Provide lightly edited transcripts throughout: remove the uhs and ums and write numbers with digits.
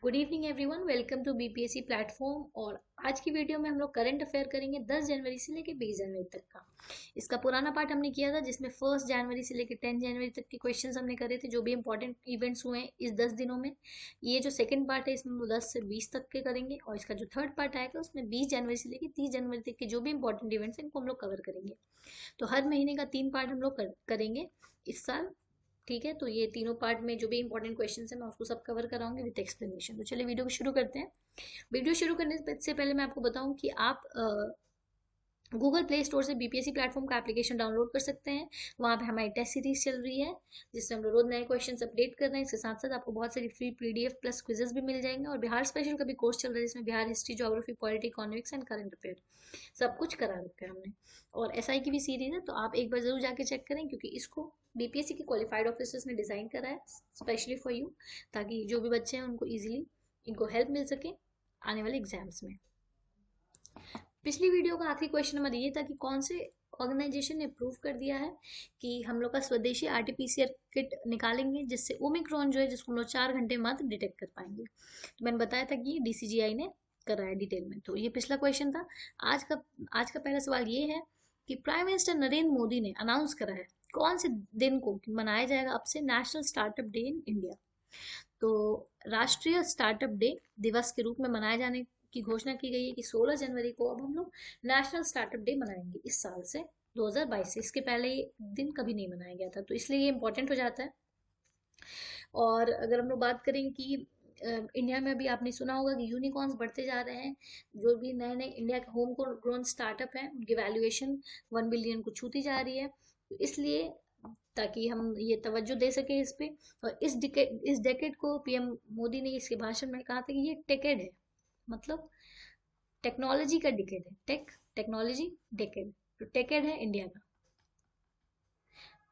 Good evening everyone, welcome to BPSC platform. और आज की वीडियो में हम लोग करंट अफेयर करेंगे 10 जनवरी से लेकर 20 जनवरी तक का। इसका पुराना पार्ट हमने किया था जिसमें 1 जनवरी से लेकर 10 जनवरी तक के क्वेश्चंस हमने करे थे, जो भी इंपॉर्टेंट इवेंट्स हुए हैं इस 10 दिनों में। ये जो सेकंड पार्ट है इसमें हम 10 से 20 तक के करेंगे, और इसका जो थर्ड पार्ट आएगा उसमें 20 जनवरी से लेकर 30 जनवरी तक के जो भी इंपॉर्टेंट इवेंट्स हैं इनको हम लोग कवर करेंगे। तो हर महीने का 3 पार्ट हम लोग करेंगे इस साल। ठीक है, तो ये तीनों पार्ट में जो भी इंपॉर्टेंट क्वेश्चंस हैं मैं उसको सब कवर कराऊंगी विद एक्सप्लेनेशन। तो चलिए वीडियो को शुरू करते हैं। वीडियो शुरू करने से पहले मैं आपको बताऊं कि आप गूगल प्ले स्टोर से बीपीएससी प्लेटफॉर्म का एप्लीकेशन डाउनलोड कर सकते हैं। वहाँ पे हमारी टेस्ट सीरीज चल रही है जिससे हम लोग रोज नए क्वेश्चंस अपडेट कर रहे हैं। इसके साथ साथ आपको बहुत सारी फ्री पीडीएफ प्लस क्विजेस भी मिल जाएंगे, और बिहार स्पेशल का भी कोर्स चल रहा है जिसमें Bihar history, geography, polity, economics and current affair सब कुछ करा रखा है हमने। और एसआई की भी सीरीज है, तो आप एक बार जरूर जाके चेक करें क्योंकि इसको बीपीएससी के क्वालिफाइड ऑफिसर्स ने डिजाइन करा है स्पेशली फॉर यू, ताकि जो भी बच्चे हैं उनको इजीली इनको हेल्प मिल सके आने वाले एग्जाम्स में। पिछली वीडियो का आखिरी क्वेश्चन हमारा ये था कि कौन से ऑर्गेनाइजेशन ने प्रूव कर दिया है कि हम लोग का स्वदेशी आरटीपीसीआर किट निकालेंगे जिससे ओमिक्रॉन जो है जिसको हम लोग 4 घंटे मात्र डिटेक्ट कर पाएंगे। तो मैंने बताया था कि डीसीजीआई ने करा है डिटेल में। तो ये पिछला क्वेश्चन था। आज का पहला सवाल ये है कि प्राइम मिनिस्टर नरेंद्र मोदी ने अनाउंस करा है कौन से दिन को मनाया जाएगा अब से national startup day in India. तो राष्ट्रीय स्टार्टअप डे दिवस के रूप में मनाए जाने की घोषणा की गई है कि 16 जनवरी को अब हम लोग नेशनल स्टार्टअप डे मनाएंगे इस साल से 2022 से। इसके पहले ये दिन कभी नहीं मनाया गया था, तो इसलिए ये इंपॉर्टेंट हो जाता है। और अगर हम लोग बात करें कि इंडिया में अभी आपने सुना होगा कि यूनिकॉर्न्स बढ़ते जा रहे हैं। जो भी नए नए इंडिया के होम ग्रोन स्टार्टअप हैं उनकी वैल्यूएशन 1 बिलियन को छूती जा रही है। तो इसलिए ताकि हम ये तवज्जो दे सके इस पे। और इस डेकेड को पीएम मोदी ने इसके भाषण में कहा था कि ये टेकेड है, मतलब टेक्नोलॉजी का डिकेड है। टेक्नोलॉजी डेकेड, तो टेकेड है इंडिया का।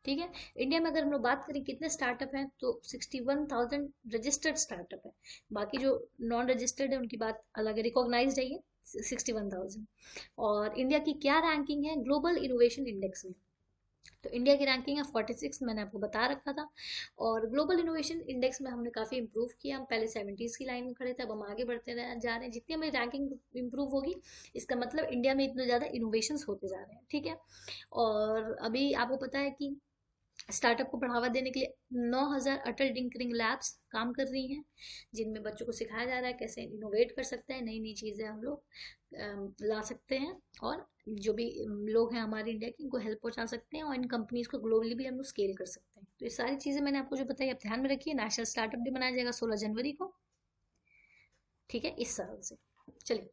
ठीक है, इंडिया में अगर हम लोग बात करें कितने स्टार्टअप हैं तो 61,000 रजिस्टर्ड स्टार्टअप है। बाकी जो नॉन रजिस्टर्ड है उनकी बात अलग है, रिकॉग्नाइज्ड है ये 61,000। और इंडिया की क्या रैंकिंग है ग्लोबल इनोवेशन इंडेक्स में? तो इंडिया की रैंकिंग है 46, मैंने आपको बता रखा था। और ग्लोबल इनोवेशन इंडेक्स में हमने काफ़ी इंप्रूव किया। हम पहले 70s की लाइन में खड़े थे, अब हम आगे बढ़ते जा रहे हैं। जितनी हमारी रैंकिंग इंप्रूव होगी इसका मतलब इंडिया में इतने ज़्यादा इनोवेशंस होते जा रहे हैं। ठीक है, और अभी आपको पता है कि स्टार्टअप को बढ़ावा देने के लिए 9,000 अटल टिंकरिंग लैब्स काम कर रही हैं, जिनमें बच्चों को सिखाया जा रहा है कैसे इनोवेट कर सकते हैं, नई नई चीज़ें हम लोग ला सकते हैं। और जो भी लोग हैं हमारे इंडिया के इनको हेल्प पहुंचा सकते हैं, और इन कंपनीज को ग्लोबली भी हम लोग स्केल कर सकते हैं। तो ये सारी चीज़ें मैंने आपको जो बताई आप ध्यान में रखिए। नेशनल स्टार्टअप डे मनाया जाएगा 16 जनवरी को, ठीक है, इस साल से। चलिए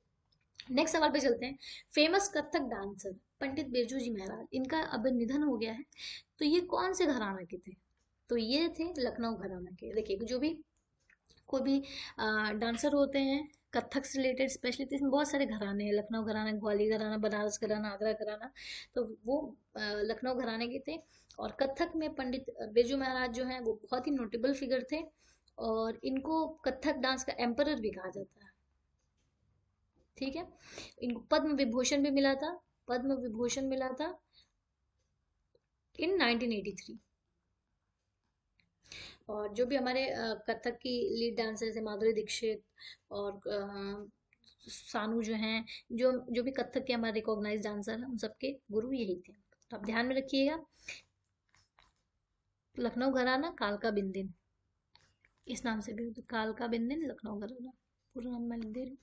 नेक्स्ट सवाल पे चलते हैं। फेमस कथक डांसर पंडित बिरजू जी महाराज, इनका अब निधन हो गया है। तो ये कौन से घराना के थे? तो ये थे लखनऊ घराना के। देखिए जो भी कोई भी डांसर होते हैं कथक से रिलेटेड स्पेशली, तो इसमें बहुत सारे घराने हैं। लखनऊ घराना, ग्वालियर घराना, बनारस घराना, आगरा घराना। तो वो लखनऊ घराने के थे। और कथक में पंडित बिरजू महाराज जो हैं वो बहुत ही नोटेबल फिगर थे, और इनको कथक डांस का एम्परर भी कहा जाता है। ठीक है, इनको पद्म विभूषण भी मिला था। पद्म विभूषण मिला था इन 1983। और जो भी हमारे कथक की लीड डांसर थे माधुरी दीक्षित और सानू जो हैं, जो जो भी कथक के हमारे रिकॉग्नाइज डांसर हैं उन सबके गुरु यही थे। तो आप ध्यान में रखिएगा, लखनऊ घराना कालका बिंदिन इस नाम से भी होता है। कालका बिंदिन लखनऊ घराना, पूरा नाम मैं लिख दे रही हूँ,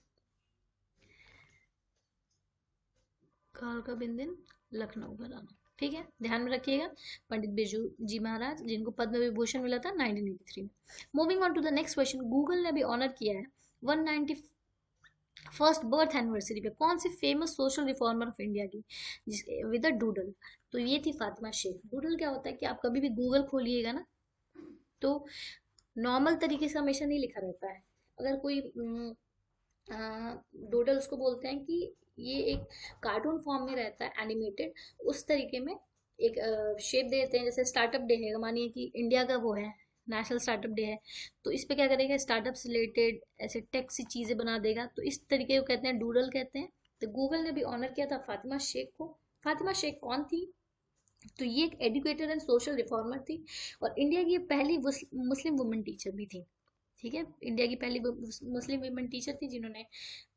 कालका बिंदिन लखनऊ घराना। ठीक है, ध्यान में रखिएगा। पंडित बिरजू जी महाराज जिनको पद्म विभूषण मिला था 1983 में। Moving on to the next question, Google ने अभी ऑनर किया है 191st बर्थ एनिवर्सरी पे कौन सी famous social reformer of India की, जिसके विद अ डूडल। तो ये थी फातिमा शेख। डूडल क्या होता है कि आप कभी भी गूगल खोलिएगा ना तो नॉर्मल तरीके से हमेशा नहीं लिखा रहता है। अगर कोई डूडल उसको बोलते हैं कि ये एक कार्टून फॉर्म में रहता है, एनिमेटेड उस तरीके में एक शेप दे देते हैं। जैसे स्टार्टअप डे है, मानिए कि इंडिया का वो है नेशनल स्टार्टअप डे है, तो इस पे क्या करेगा स्टार्टअप से रिलेटेड ऐसे टेक्स्ट सी चीज़ें बना देगा, तो इस तरीके को कहते हैं डूडल कहते हैं। तो गूगल ने भी ऑनर किया था फातिमा शेख को। फातिमा शेख कौन थी? तो ये एक एजुकेटर एंड सोशल रिफॉर्मर थी, और इंडिया की ये पहली मुस्लिम वुमेन टीचर भी थी। ठीक है, इंडिया की पहली मुस्लिम वीमेन टीचर थी जिन्होंने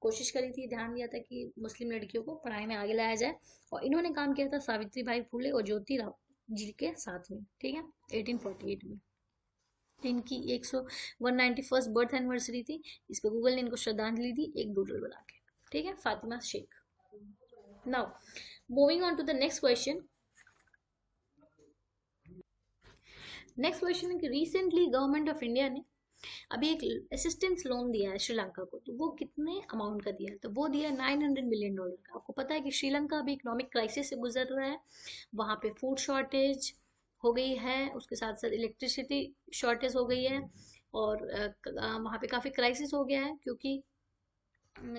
कोशिश करी थी, ध्यान दिया था कि मुस्लिम लड़कियों को पढ़ाई में आगे लाया जाए। और इन्होंने काम किया था सावित्री बाई फुले और ज्योतिराव जी के साथ में, ठीक है, 1848 में। इनकी 191 बर्थ एनिवर्सरी थी। इस पे गूगल ने इनको श्रद्धांजलि दी एक डूडल बना के, ठीक है, Fatima Sheikh. Now moving on to the next question. Next question है कि रिसेंटली गवर्नमेंट ऑफ इंडिया ने अभी एक असिस्टेंस लोन दिया है श्रीलंका को, तो वो कितने अमाउंट का दिया है? तो वो दिया है $900 मिलियन का। आपको पता है कि श्रीलंका अभी इकोनॉमिक क्राइसिस से गुजर रहा है, वहाँ पे फूड शॉर्टेज हो गई है, उसके साथ साथ इलेक्ट्रिसिटी शॉर्टेज हो गई है, और वहाँ पे काफ़ी क्राइसिस हो गया है, क्योंकि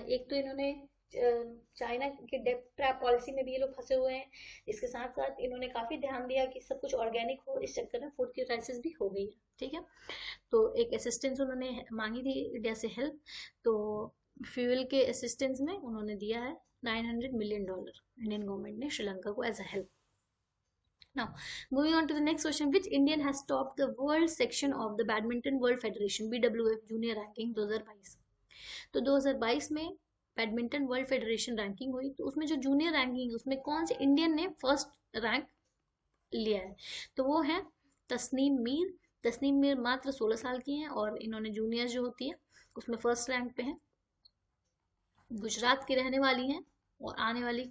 एक तो इन्होंने चाइना के डेट ट्रैप पॉलिसी में भी ये लोग फंसे हुए हैं। इसके साथ साथ इन्होंने काफ़ी ध्यान दिया कि सब कुछ ऑर्गेनिक हो, इस चक्कर में फूड की क्राइसिस भी हो गई है, ठीक है। तो एक असिस्टेंस उन्होंने मांगी थी इंडिया से हेल्प, तो फ्यूल के असिस्टेंस में उन्होंने दिया है $900 मिलियन इंडियन गवर्नमेंट ने श्रीलंका को as a help. Now, moving on to the next question, which Indian has topped the world section of the Badminton World Federation (BWF) Junior Ranking 2022? तो 2022 में बैडमिंटन वर्ल्ड फेडरेशन रैंकिंग हुई, तो उसमें जो junior ranking उसमें कौन से Indian ने फर्स्ट रैंक लिया है? तो वो है तस्नीम मीर। तस्नीम मीर मात्र 16 साल की हैं और इन्होंने जूनियर जो होती है उसमें फर्स्ट रैंक पे है। गुजरात की रहने वाली हैं और आने वाली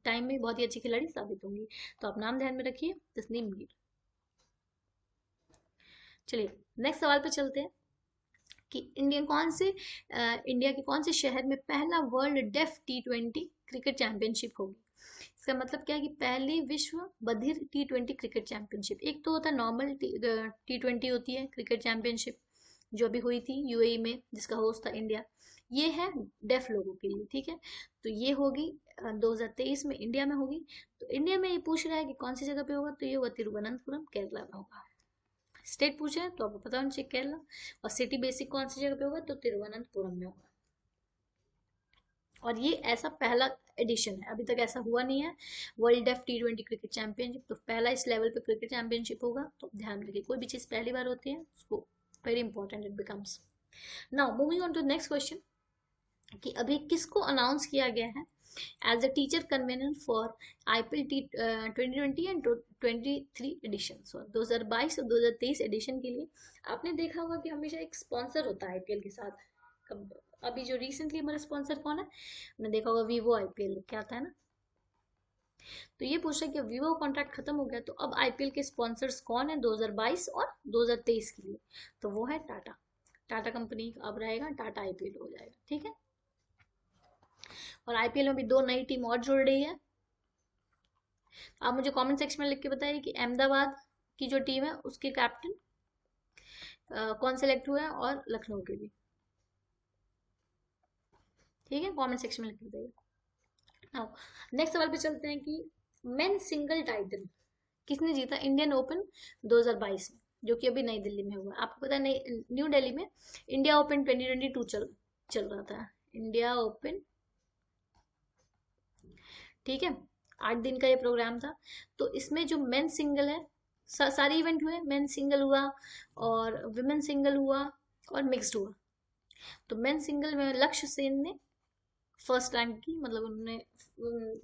टाइम में बहुत ही अच्छी खिलाड़ी साबित होंगी, तो आप नाम ध्यान में रखिए, तस्नीम मीर। चलिए नेक्स्ट सवाल पे चलते हैं कि इंडिया के कौन से शहर में पहला world def T20 cricket championship होगी? इसका मतलब क्या है कि पहली विश्व बधिर T20 क्रिकेट चैंपियनशिप। एक तो होता है नॉर्मल T20 होती है क्रिकेट चैंपियनशिप जो अभी हुई थी यूएई में, जिसका होस्ट था इंडिया। ये है डेफ लोगों के लिए, ठीक है। तो ये होगी 2023 में इंडिया में होगी। तो इंडिया में ये पूछ रहा है कि कौन सी जगह पे होगा, तो ये होगा तिरुवनंतपुरम, केरला में होगा। स्टेट पूछा है तो आपको पता होना चाहिए केरला, और सिटी बेसिक कौन सी जगह पे होगा, तो तिरुवनंतपुरम में होगा। और ये ऐसा पहला एडिशन है, अभी तक ऐसा हुआ नहीं है world def T20 cricket championship, तो पहला इस लेवल पे क्रिकेट चैंपियनशिप होगा। तो ध्यान रखिए कोई भी चीज़ पहली बार होती है उसको very important it becomes. Now moving on to next question कि अभी किसको अनाउंस किया गया है as a teacher convener for IPL 2020 and 23 edition, 2022 और 2023 एडिशन के लिए। आपने देखा होगा कि हमेशा एक स्पॉन्सर होता है IPL के साथ। अभी जो रिसेंटली हमारा स्पॉन्सर कौन है, आपने देखा होगा वीवो IPL क्या आता है ना। तो ये पूछ रहा है कि वीवो कॉन्ट्रैक्ट खत्म हो गया, तो अब IPL के स्पॉन्सर्स कौन है 2022 और 2023 के लिए? तो वो है टाटा। टाटा कंपनी अब रहेगा, टाटा IPL हो जाएगा, ठीक है। और IPL में भी 2 नई टीम और जुड़ रही है। आप मुझे कमेंट सेक्शन में लिख के बताइए कि अहमदाबाद की जो टीम है उसके कैप्टन कौन सेलेक्ट हुआ है, और लखनऊ के भी, ठीक है, कमेंट सेक्शन में लिख के बताइए। नाउ नेक्स्ट सवाल पे चलते हैं कि मेन सिंगल टाइटल किसने जीता इंडियन ओपन 2022 में, जो कि अभी नई दिल्ली में हुआ। आपको पता है न्यू दिल्ली में इंडिया ओपन 2022 चल रहा था, इंडिया ओपन, ठीक है, 8 दिन का ये प्रोग्राम था। तो इसमें जो मेन सिंगल है, सारे इवेंट हुए, मेन सिंगल हुआ और विमेन सिंगल हुआ और मिक्स्ड हुआ। तो मेन सिंगल में लक्ष्य सेन ने फर्स्ट रैंक की, मतलब उन्होंने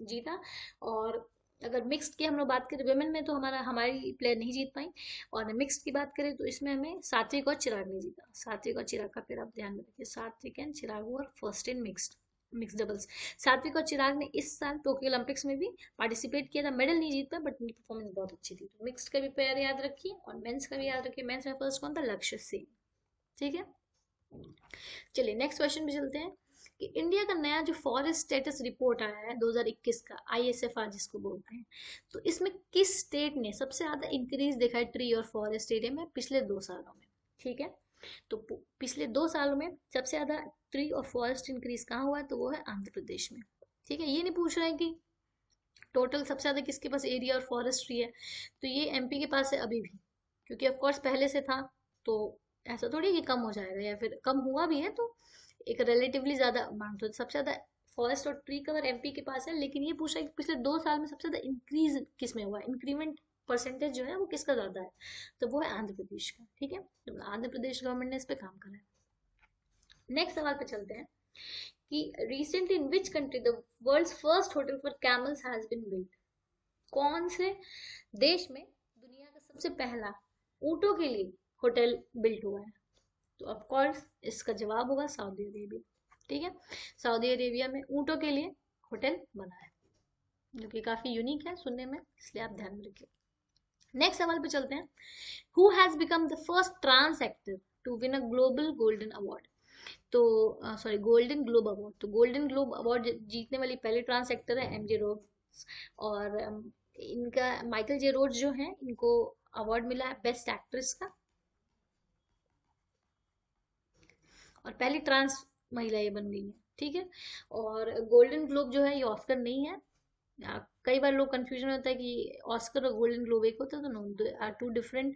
जीता। और अगर मिक्स्ड की हम लोग बात करें विमेन में, तो हमारी प्लेयर नहीं जीत पाई। और मिक्स्ड की बात करें तो इसमें हमें सात्विक और चिराग ने जीता। सात्विक और चिराग का फिर आप ध्यान में रखिए, सात्विक एंड चिराग और फर्स्ट इन मिक्स डबल्स। सात्विक और चिराग ने इस साल टोक्यो ओलंपिक्स में भी पार्टिसिपेट किया था, मेडल नहीं जीत पाया बट उनकी परफॉर्मेंस बहुत अच्छी थी। तो मिक्स्ड का भी पेयर याद रखिए और मेंस का भी याद रखिए। मेंस में फर्स्ट कौन था, लक्ष्य सेन, ठीक है। चलिए नेक्स्ट क्वेश्चन पे चलते हैं कि इंडिया का नया जो फॉरेस्ट स्टेटस रिपोर्ट आया है 2021 का, ISFR जिसको बोलते हैं, तो इसमें किस स्टेट ने सबसे ज्यादा इंक्रीज देखा है ट्री और फॉरेस्ट एरिया में पिछले 2 सालों में, ठीक है। तो पिछले 2 सालों में सबसे ज्यादा ट्री और फॉरेस्ट इंक्रीज कहाँ हुआ है, तो वो है आंध्र प्रदेश में, ठीक है। ये नहीं पूछ रहे हैं कि टोटल सबसे ज्यादा किसके पास एरिया और फॉरेस्ट ट्री है, तो ये MP के पास है अभी भी, क्योंकि ऑफकोर्स पहले से था, तो ऐसा थोड़ी कि कम हो जाएगा, या फिर कम हुआ भी है तो एक रिलेटिवली ज्यादा अमाउंट। तो सबसे ज्यादा फॉरेस्ट और ट्री कवर MP के पास है। लेकिन ये पूछा है कि पिछले 2 साल में सबसे ज्यादा इंक्रीज किस में हुआ, इंक्रीमेंट परसेंटेज जो है वो किसका ज्यादा है, तो वो है आंध्र प्रदेश का। ठीक है, तो आंध्र प्रदेश गवर्नमेंट ने इस पे काम करा है। नेक्स्ट सवाल पे चलते हैं कि recently in which country the world's first hotel for camels has been built. कौन से देश में दुनिया का सबसे पहला ऊंटों के लिए होटल बिल्ट हुआ है, तो ऑफ कोर्स इसका जवाब होगा सऊदी अरेबिया। ठीक है, सऊदी अरेबिया में ऊंटों के लिए होटल बना है, जो कि काफी यूनिक है सुनने में, इसलिए आप ध्यान में रखिए। नेक्स्ट सवाल पे चलते हैं, who has become the first trans actor to win a global golden award. तो सॉरी, गोल्डन ग्लोब अवार्ड। तो गोल्डन ग्लोब अवार्ड जीतने वाली पहली ट्रांस एक्टर है एमजे रोड्स, और इनका माइकल जे रोड्स जो है, इनको अवार्ड मिला है बेस्ट एक्ट्रेस का, और पहली ट्रांस महिला ये बन गई है। ठीक है, और गोल्डन ग्लोब जो है ये ऑस्कर नहीं है। कई बार लोग कंफ्यूजन होता है कि ऑस्कर और गोल्डन ग्लोब एक होता है, तो no, are two different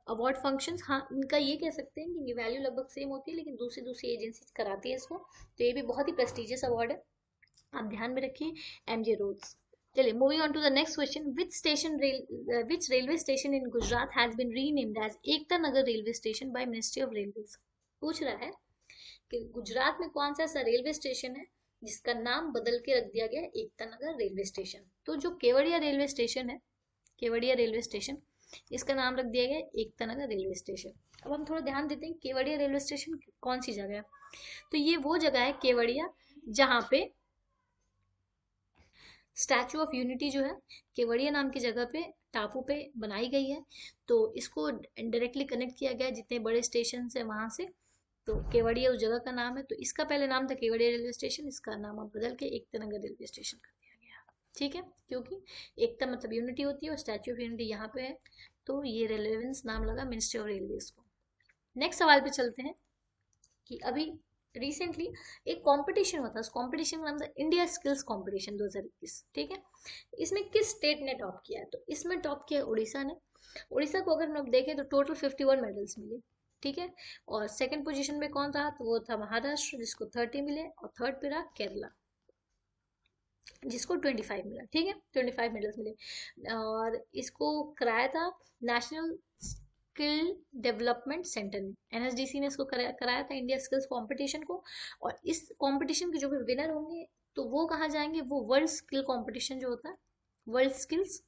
award functions. हाँ, इनका ये कह सकते हैं कि इनकी वैल्यू लगभग सेम होती है, लेकिन दूसरी दूसरी एजेंसी कराती है इसको, तो ये भी बहुत ही प्रेस्टिजियस अवार्ड है, आप ध्यान में रखिए, एमजे रोड्स। चलिए, moving on to the next question, which railway station in Gujarat has been renamed as Ekta Nagar railway station by ministry of railways. पूछ रहा है कि गुजरात में कौन सा ऐसा रेलवे स्टेशन है जिसका नाम बदल के रख दिया गया एकता नगर रेलवे स्टेशन। तो जो केवड़िया रेलवे स्टेशन है, केवड़िया रेलवे स्टेशन, इसका नाम रख दिया गया एकता नगर रेलवे स्टेशन। अब हम थोड़ा ध्यान देते हैं केवड़िया रेलवे स्टेशन कौन सी जगह है। तो ये वो जगह है केवड़िया जहाँ पे स्टैचू ऑफ यूनिटी जो है केवड़िया नाम की जगह पे, टापू पे बनाई गई है। तो इसको डायरेक्टली कनेक्ट किया गया जितने बड़े स्टेशन है वहां से, तो केवड़िया उस जगह का नाम है। तो इसका पहले नाम था केवड़िया रेलवे स्टेशन, इसका नाम अब बदल के एकता नगर रेलवे स्टेशन कर दिया गया। ठीक है, क्योंकि एकता मतलब यूनिटी होती है और स्टैचू ऑफ यूनिटी यहाँ पे है, तो ये रेलेवेंस नाम लगा मिनिस्ट्री ऑफ रेलवेज को। नेक्स्ट सवाल पे चलते हैं कि अभी रिसेंटली एक कंपटीशन हुआ था, उस कंपटीशन का नाम था इंडिया स्किल्स कंपटीशन 2021। ठीक है, इसमें किस स्टेट ने टॉप किया है, तो इसमें टॉप किया उड़ीसा ने। उड़ीसा को अगर हम लोग देखें तो टोटल 51 मेडल्स मिले। ठीक है, और सेकंड पोजीशन पे कौन था, तो वो था महाराष्ट्र जिसको 30 मिले, और थर्ड पे रहा केरला जिसको 25 मिला। ठीक है, 25 मेडल्स मिले, और इसको कराया था नेशनल स्किल डेवलपमेंट सेंटर ने, एनएसडीसी ने इसको कराया था इंडिया स्किल्स कंपटीशन को। और इस कंपटीशन के जो भी विनर होंगे तो वो कहाँ जाएंगे, वो वर्ल्ड स्किल कंपटीशन जो होता है, वर्ल्ड स्किल्स,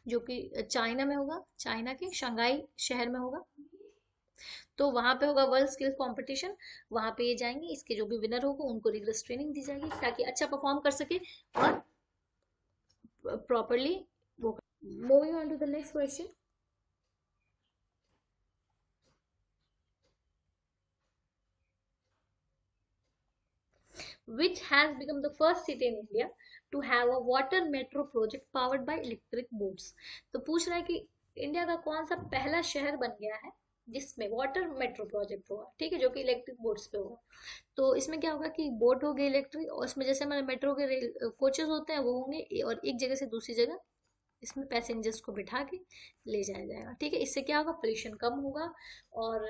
जो कि चाइना में होगा, चाइना के शंघाई शहर में होगा, तो वहां पे होगा वर्ल्ड स्किल्स कंपटीशन। वहां पे ये जाएंगे, इसके जो भी विनर होगा उनको रिगरस ट्रेनिंग दी जाएगी ताकि अच्छा परफॉर्म कर सके और प्रॉपरली वो। Moving on to the next question, which has become the first city in India to have a water metro project powered by electric boats। तो पूछ रहा है कि इंडिया का कौन सा पहला शहर बन गया है जिसमें वाटर मेट्रो प्रोजेक्ट होगा। ठीक है, जो कि इलेक्ट्रिक बोट्स पे होगा। तो इसमें क्या होगा कि बोट होगी इलेक्ट्रिक, और इसमें जैसे हमारे मेट्रो के रेल कोचेस होते हैं वो होंगे, और एक जगह से दूसरी जगह इसमें पैसेंजर्स को बिठा के ले जाया जाएगा। ठीक है, इससे क्या होगा, पोल्यूशन कम होगा, और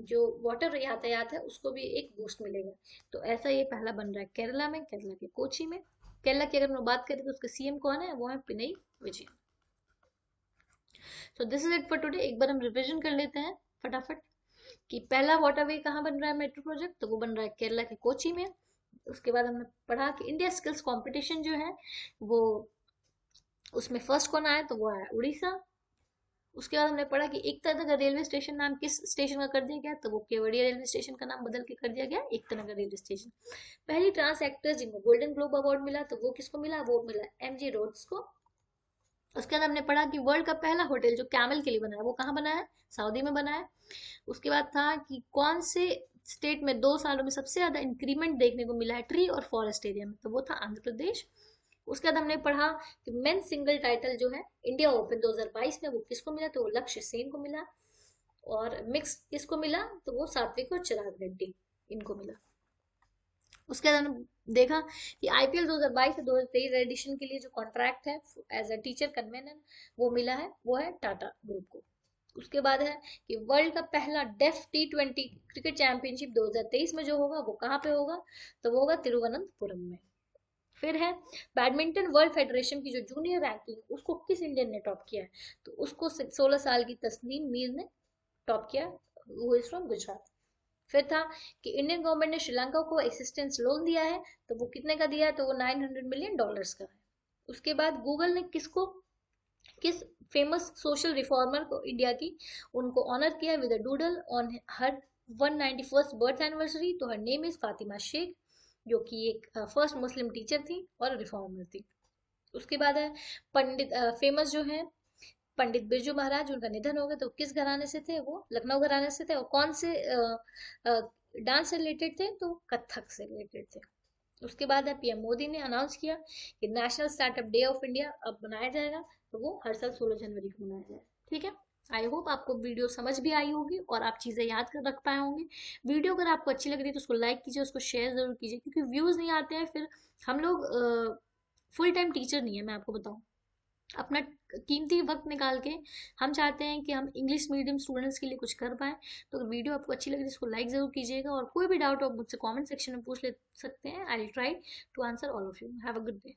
जो वाटर यातायात है उसको भी एक बूस्ट मिलेगा। तो ऐसा ये पहला बन रहा है केरला में, केरला के कोची में। केरला की अगर हम बात करें तो उसके सीएम कौन है, वो है पिनई विजयन। तो this is it for today. एक बार हम रिविजन कर लेते हैं फटाफट कि पहला वाटरवे कहाँ बन रहा है मेट्रो प्रोजेक्ट, तो वो बन रहा है केरला के कोची में। उसके बाद हमने पढ़ा कि इंडिया स्किल्स कंपटीशन जो है वो, उसमें फर्स्ट कौन आया, तो वो आया उड़ीसा। उसके बाद हमने पढ़ा कि एकता नगर रेलवे स्टेशन नाम किस स्टेशन का कर दिया गया, तो वो केवड़िया रेलवे स्टेशन का नाम बदल के कर दिया गया एकता नगर रेलवे स्टेशन। पहली ट्रांस एक्टर्स जिनको गोल्डन ग्लोब अवार्ड मिला, तो वो किसको मिला, वो मिला एमजी रोड्स को। उसके बाद हमने पढ़ा कि वर्ल्ड का पहला होटल जो कैमल के लिए बना है वो कहाँ बना है, सऊदी में बना है। उसके बाद था कि कौन से स्टेट में 2 सालों में सबसे ज्यादा इंक्रीमेंट देखने को मिला है ट्री और फॉरेस्ट एरिया में, तो वो था आंध्र प्रदेश। उसके बाद हमने पढ़ा कि मेन सिंगल टाइटल जो है इंडिया ओपन 2022 में वो किसको मिला, तो वो लक्ष्य सेन को मिला। और मिक्स किसको मिला, तो वो सात्विक और चिराग रेड्डी, इनको मिला। उसके बाद हमने देखा कि आईपीएल 2022 से 2023 एडिशन के लिए जो कॉन्ट्रैक्ट है एज अ टीचर कन्वेनर वो मिला है, वो है टाटा ग्रुप को। उसके बाद है कि वर्ल्ड का पहला डेफ T20 क्रिकेट चैंपियनशिप 2023 में जो होगा वो कहाँ पे होगा, तो वो होगा तिरुवनंतपुरम में। फिर है बैडमिंटन वर्ल्ड फेडरेशन की जो जूनियर रैंकिंग, उसको किस इंडियन ने टॉप किया है? तो उसको 16 साल की तस्नीम मीर ने टॉप किया, वो इज फ्रॉम गुजरात। फिर था कि इंडियन गवर्नमेंट ने श्रीलंका को असिस्टेंस लोन दिया है, तो वो कितने का दिया है? तो वो $900 मिलियन का है। उसके बाद गूगल ने किस फेमस सोशल रिफॉर्मर को इंडिया की, उनको ऑनर किया with a doodle on her 191st birth anniversary, तो her name is Fatima Sheikh, जो कि एक फर्स्ट मुस्लिम टीचर थी और रिफॉर्मर थी। उसके बाद है पंडित फेमस जो है पंडित बिरजू महाराज, उनका निधन हो गया, तो किस घराने से थे? वो लखनऊ घराने से थे, और कौन से डांस से रिलेटेड थे? तो कथक से रिलेटेड थे। उसके बाद है पीएम मोदी ने अनाउंस किया कि national startup day of India अब मनाया जाएगा, तो वो हर साल 16 जनवरी को मनाया जाएगा। ठीक है, आई होप आपको वीडियो समझ भी आई होगी और आप चीज़ें याद कर रख पाए होंगे। वीडियो अगर आपको अच्छी लग रही है तो उसको लाइक कीजिए, उसको शेयर जरूर कीजिए, क्योंकि व्यूज़ नहीं आते हैं फिर हम लोग फुल टाइम टीचर नहीं है, मैं आपको बताऊँ। अपना कीमती वक्त निकाल के हम चाहते हैं कि हम इंग्लिश मीडियम स्टूडेंट्स के लिए कुछ कर पाएँ। तो अगर वीडियो आपको अच्छी लगी तो इसको लाइक ज़रूर कीजिएगा, और कोई भी डाउट हो आप मुझसे कमेंट सेक्शन में पूछ ले सकते हैं। I will try to answer all of you. Have a good day.